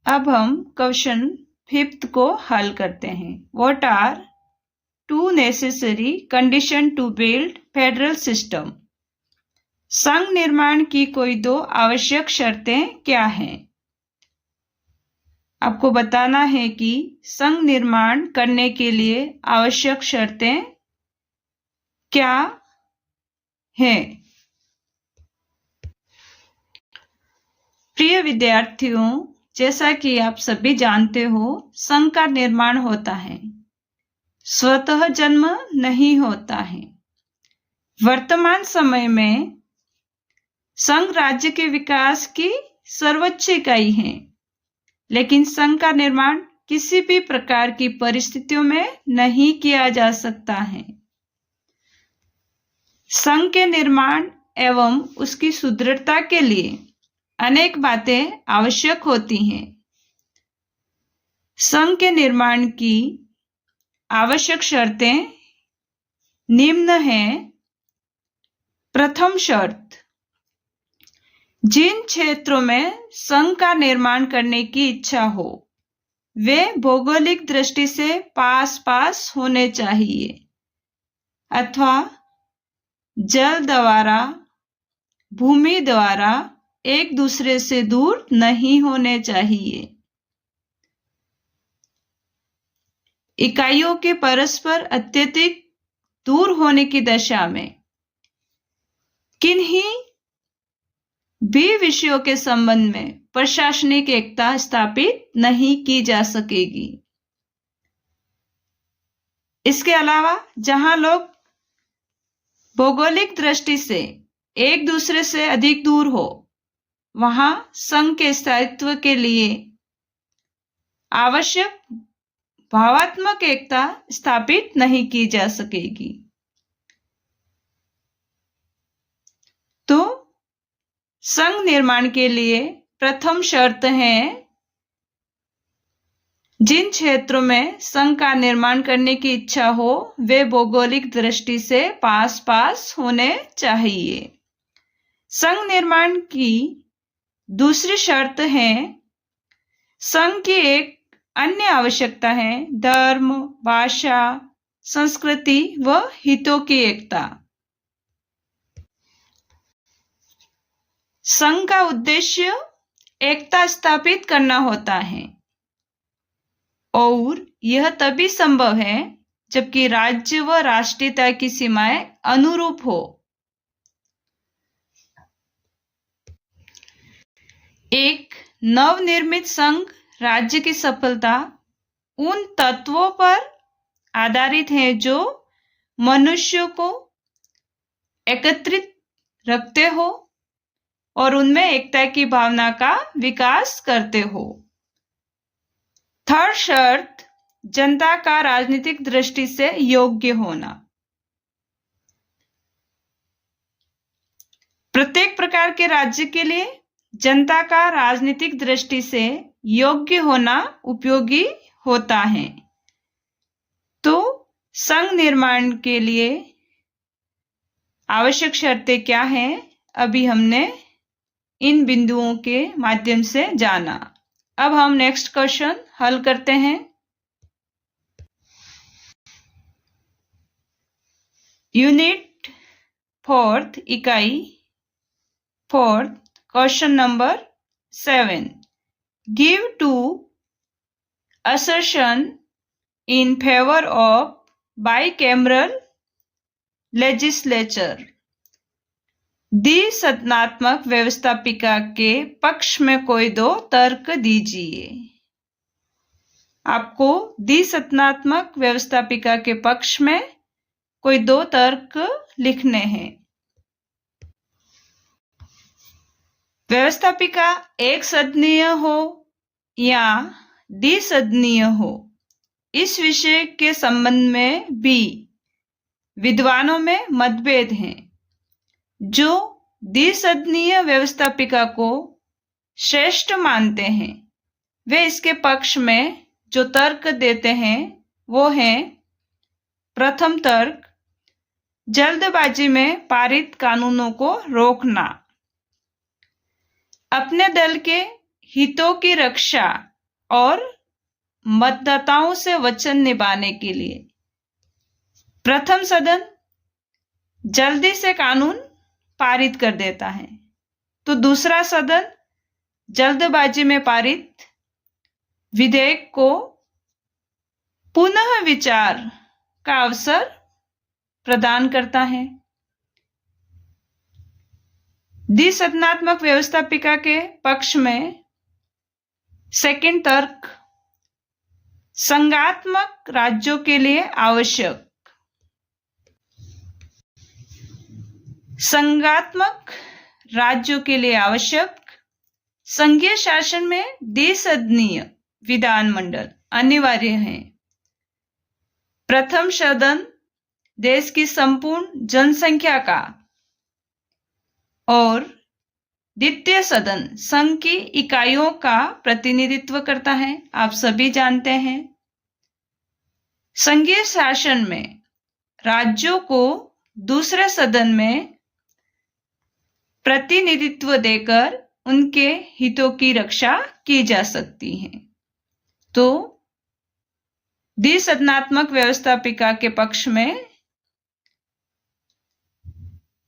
अब हम question 5th को हल करते हैं। What are 2 necessary condition to build federal system? संघ निर्माण की कोई 2 आवश्यक शर्तें क्या हैं? आपको बताना है कि संघ निर्माण करने के लिए आवश्यक शर्तें क्या हैं। प्रिय विद्यार्थियों, जैसा कि आप सभी जानते हो, संघ का निर्माण होता है, स्वतः जन्म नहीं होता है। वर्तमान समय में संघ राज्य के विकास की सर्वोच्च इकाई है, लेकिन संघ का निर्माण किसी भी प्रकार की परिस्थितियों में नहीं किया जा सकता है। संघ के निर्माण एवं उसकी सुदृढ़ता के लिए अनेक बातें आवश्यक होती हैं। संघ के निर्माण की आवश्यक शर्तें निम्न हैं। प्रथम शर्त, जिन क्षेत्रों में संघ का निर्माण करने की इच्छा हो वे भौगोलिक दृष्टि से पास होने चाहिए अथवा जल द्वारा, भूमि द्वारा एक दूसरे से दूर नहीं होने चाहिए। इकाइयों के परस्पर अत्यधिक दूर होने की दशा में किन्हीं भी विषयों के संबंध में प्रशासनिक एकता स्थापित नहीं की जा सकेगी। इसके अलावा जहां लोग भौगोलिक दृष्टि से एक दूसरे से अधिक दूर हो, वहां संघ के स्थायित्व के लिए आवश्यक भावात्मक एकता स्थापित नहीं की जा सकेगी। तो संघ निर्माण के लिए प्रथम शर्त है, जिन क्षेत्रों में संघ का निर्माण करने की इच्छा हो वे भौगोलिक दृष्टि से पास होने चाहिए। संघ निर्माण की दूसरी शर्त है, संघ की एक अन्य आवश्यकता है धर्म, भाषा, संस्कृति व हितों की एकता। संघ का उद्देश्य एकता स्थापित करना होता है और यह तभी संभव है जबकि राज्य व राष्ट्रीयता की सीमाएं अनुरूप हो। एक नवनिर्मित संघ राज्य की सफलता उन तत्वों पर आधारित है जो मनुष्यों को एकत्रित रखते हो और उनमें एकता की भावना का विकास करते हो। थर्ड शर्त, जनता का राजनीतिक दृष्टि से योग्य होना। प्रत्येक प्रकार के राज्य के लिए जनता का राजनीतिक दृष्टि से योग्य होना उपयोगी होता है। तो संघ निर्माण के लिए आवश्यक शर्तें क्या हैं, अभी हमने इन बिंदुओं के माध्यम से जाना। अब हम नेक्स्ट क्वेश्चन हल करते हैं। यूनिट 4th इकाई 4th question number 7, give 2 assertion in favor of bicameral legislature। द्विसदनात्मक व्यवस्थापिका के पक्ष में कोई 2 तर्क दीजिए। आपको द्विसदनात्मक व्यवस्थापिका के पक्ष में कोई 2 तर्क लिखने हैं। व्यवस्थापिका एक सदनीय हो या द्विसदनीय हो, इस विषय के संबंध में भी विद्वानों में मतभेद हैं। जो द्विसदनीय व्यवस्थापिका को श्रेष्ठ मानते हैं वे इसके पक्ष में जो तर्क देते हैं वो है, प्रथम तर्क, जल्दबाजी में पारित कानूनों को रोकना। अपने दल के हितों की रक्षा और मतदाताओं से वचन निभाने के लिए। प्रथम सदन जल्दी से कानून पारित कर देता है, तो दूसरा सदन जल्दबाजी में पारित विधेयक को पुनः विचार का अवसर प्रदान करता है। द्विसदनात्मक व्यवस्थापिका के पक्ष में सेकंड तर्क संघात्मक राज्यों के लिए आवश्यक। संघात्मक राज्यों के लिए आवश्यक संघीय शासन में द्विसदनीय विधानमंडल अनिवार्य है। प्रथम सदन देश की संपूर्ण जनसंख्या का और द्वितीय सदन संघ की इकाइयों का प्रतिनिधित्व करता है। आप सभी जानते हैं, संघीय शासन में राज्यों को दूसरे सदन में प्रतिनिधित्व देकर उनके हितों की रक्षा की जा सकती है। तो द्विसदनात्मक व्यवस्थापिका के पक्ष में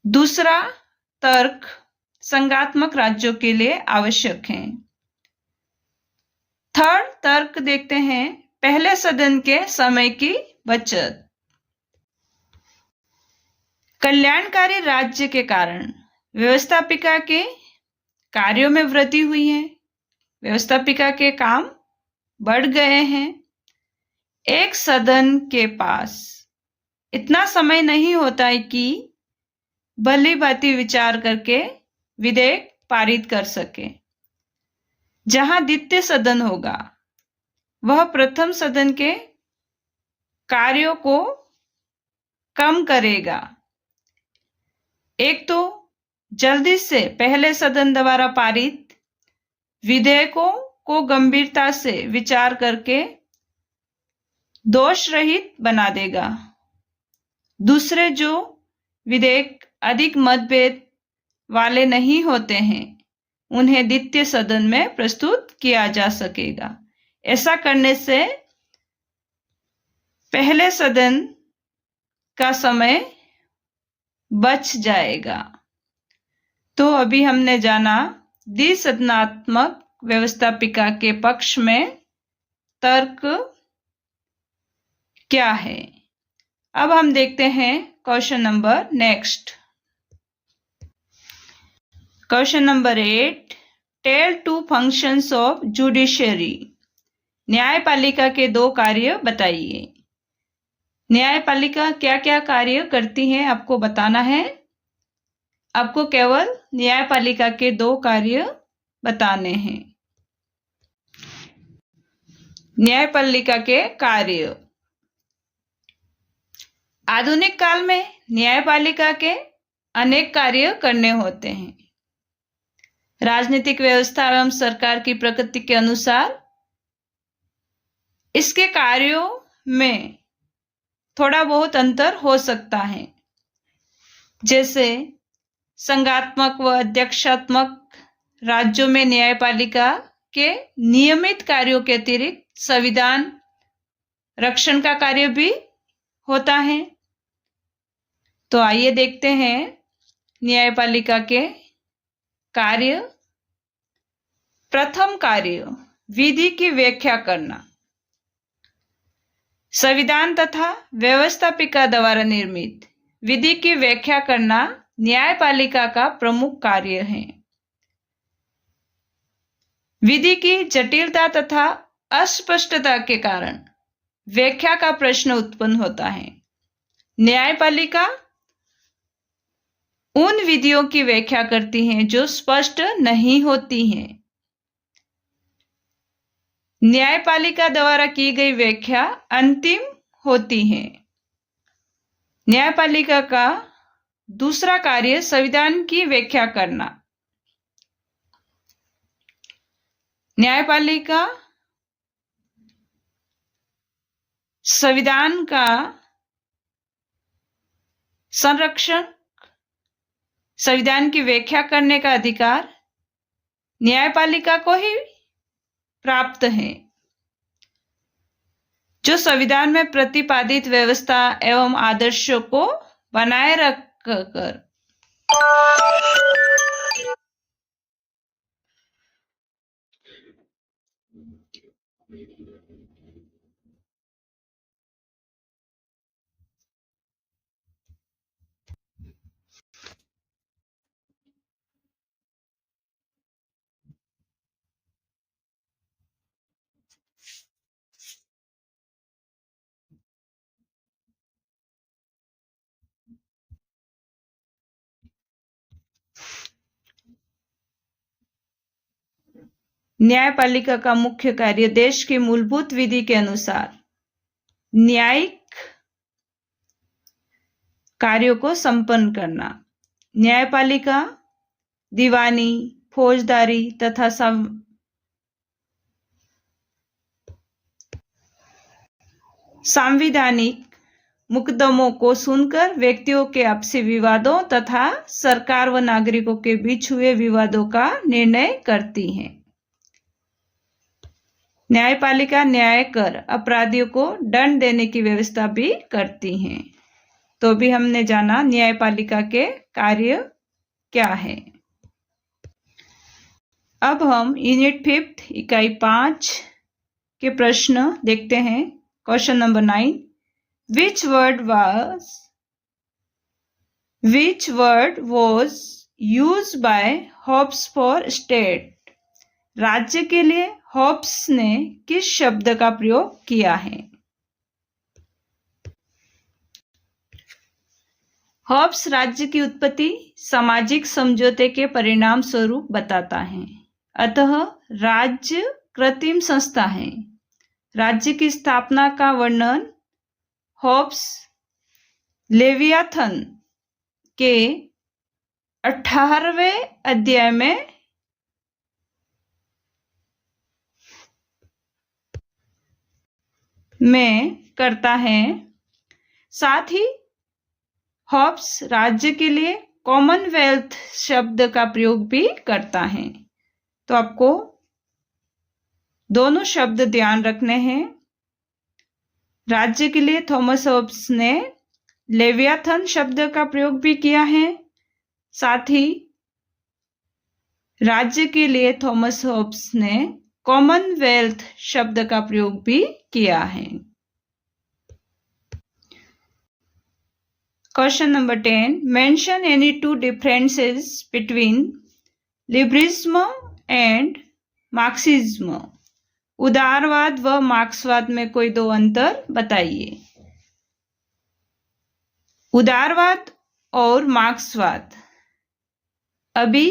दूसरा तर्क संघात्मक राज्यों के लिए आवश्यक है। थर्ड तर्क देखते हैं, पहले सदन के समय की बचत। कल्याणकारी राज्य के कारण व्यवस्थापिका के कार्यों में वृद्धि हुई है। व्यवस्थापिका के काम बढ़ गए हैं। एक सदन के पास इतना समय नहीं होता है कि भली भांति विचार करके विधेयक पारित कर सके। जहां द्वितीय सदन होगा वह प्रथम सदन के कार्यों को कम करेगा। एक तो जल्दी से पहले सदन द्वारा पारित विधेयकों को गंभीरता से विचार करके दोष रहित बना देगा। दूसरे, जो विधेयक अधिक मतभेद वाले नहीं होते हैं उन्हें द्वितीय सदन में प्रस्तुत किया जा सकेगा। ऐसा करने से पहले सदन का समय बच जाएगा। तो अभी हमने जाना द्विसदनात्मक व्यवस्थापिका के पक्ष में तर्क क्या है। अब हम देखते हैं question number next. Question number 8, tell two functions of judiciary. न्यायपालिका के दो कार्य बताइए। न्यायपालिका क्या क्या कार्य करती है आपको बताना है। आपको केवल न्यायपालिका के दो कार्य बताने हैं। न्यायपालिका के कार्य। आधुनिक काल में न्यायपालिका के अनेक कार्य करने होते हैं। राजनीतिक व्यवस्था एवं सरकार की प्रकृति के अनुसार इसके कार्यों में थोड़ा बहुत अंतर हो सकता है। जैसे संघात्मक व अध्यक्षात्मक राज्यों में न्यायपालिका के नियमित कार्यों के अतिरिक्त संविधान रक्षण का कार्य भी होता है। तो आइए देखते हैं न्यायपालिका के कार्य। प्रथम कार्य, विधि की व्याख्या करना। संविधान तथा व्यवस्थापिका द्वारा निर्मित विधि की व्याख्या करना न्यायपालिका का प्रमुख कार्य है। विधि की जटिलता तथा अस्पष्टता के कारण व्याख्या का प्रश्न उत्पन्न होता है। न्यायपालिका उन विधियों की व्याख्या करती है जो स्पष्ट नहीं होती हैं। न्यायपालिका द्वारा की गई व्याख्या अंतिम होती है। न्यायपालिका का दूसरा कार्य संविधान की व्याख्या करना। न्यायपालिका संविधान का संरक्षण, संविधान की व्याख्या करने का अधिकार न्यायपालिका को ही प्राप्त है। जो संविधान में प्रतिपादित व्यवस्था एवं आदर्शों को बनाए रखकर न्यायपालिका का मुख्य कार्य देश की मूलभूत विधि के अनुसार न्यायिक कार्यों को संपन्न करना। न्यायपालिका दीवानी, फौजदारी तथा सांविधानिक मुकदमों को सुनकर व्यक्तियों के आपसी विवादों तथा सरकार व नागरिकों के बीच हुए विवादों का निर्णय करती है। न्यायपालिका न्याय कर अपराधियों को दंड देने की व्यवस्था भी करती है। तो भी हमने जाना न्यायपालिका के कार्य क्या है। अब हम यूनिट 5 इकाई 5 के प्रश्न देखते हैं। Question number 9, which word was used by Hobbes for state? राज्य के लिए हॉब्स ने किस शब्द का प्रयोग किया है? हॉब्स राज्य की उत्पत्ति सामाजिक समझौते के परिणाम स्वरूप बताता है। अतः राज्य कृत्रिम संस्था है। राज्य की स्थापना का वर्णन हॉब्स लेवियाथन के 18वें अध्याय में करता है। साथ ही हॉब्स राज्य के लिए कॉमनवेल्थ शब्द का प्रयोग भी करता है। तो आपको दोनों शब्द ध्यान रखने हैं। राज्य के लिए थॉमस हॉब्स ने लेवियाथन शब्द का प्रयोग भी किया है। साथ ही राज्य के लिए थॉमस हॉब्स ने कॉमनवेल्थ शब्द का प्रयोग भी किया है। Question number 10, mention any two differences between liberalism and Marxism. उदारवाद व मार्क्सवाद में कोई दो अंतर बताइए। उदारवाद और मार्क्सवाद। अभी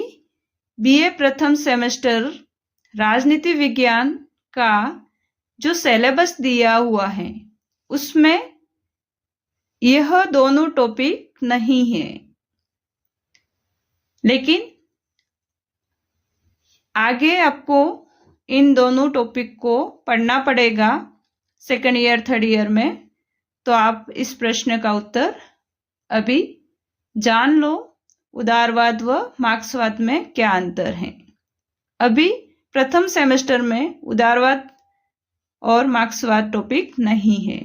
बीए प्रथम सेमेस्टर राजनीति विज्ञान का जो सिलेबस दिया हुआ है उसमें यह दोनों टॉपिक नहीं है, लेकिन आगे आपको इन दोनों टॉपिक को पढ़ना पड़ेगा सेकंड ईयर थर्ड ईयर में। तो आप इस प्रश्न का उत्तर अभी जान लो, उदारवाद व मार्क्सवाद में क्या अंतर है। अभी प्रथम सेमेस्टर में उदारवाद और मार्क्सवाद टॉपिक नहीं है,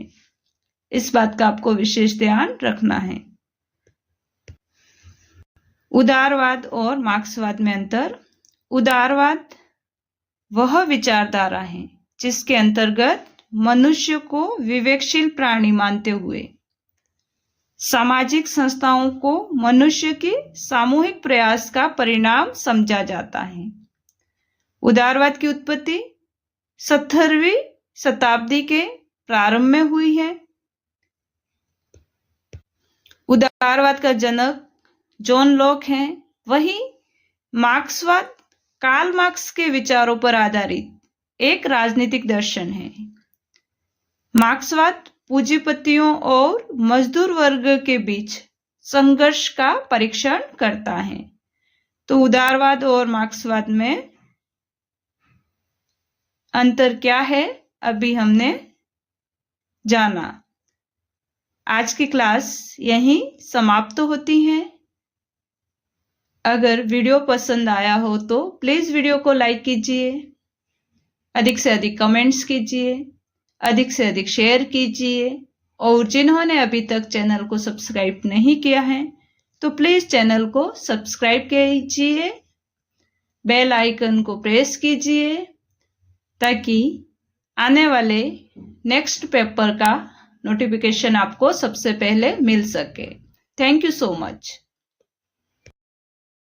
इस बात का आपको विशेष ध्यान रखना है। उदारवाद और मार्क्सवाद में अंतर। उदारवाद वह विचारधारा है जिसके अंतर्गत मनुष्य को विवेकशील प्राणी मानते हुए सामाजिक संस्थाओं को मनुष्य की सामूहिक प्रयास का परिणाम समझा जाता है। उदारवाद की उत्पत्ति 17वीं शताब्दी के प्रारंभ में हुई है। उदारवाद का जनक जॉन लॉक हैं। वहीं मार्क्सवाद कार्ल मार्क्स के विचारों पर आधारित एक राजनीतिक दर्शन है। मार्क्सवाद पूंजीपतियों और मजदूर वर्ग के बीच संघर्ष का परीक्षण करता है। तो उदारवाद और मार्क्सवाद में अंतर क्या है अभी हमने जाना। आज की क्लास यहीं समाप्त होती है। अगर वीडियो पसंद आया हो तो प्लीज वीडियो को लाइक कीजिए, अधिक से अधिक कमेंट्स कीजिए, अधिक से अधिक शेयर कीजिए और जिन्होंने अभी तक चैनल को सब्सक्राइब नहीं किया है तो प्लीज चैनल को सब्सक्राइब कीजिए, बेल आइकन को प्रेस कीजिए ताकि आने वाले नेक्स्ट पेपर का नोटिफिकेशन आपको सबसे पहले मिल सके। Thank you so much.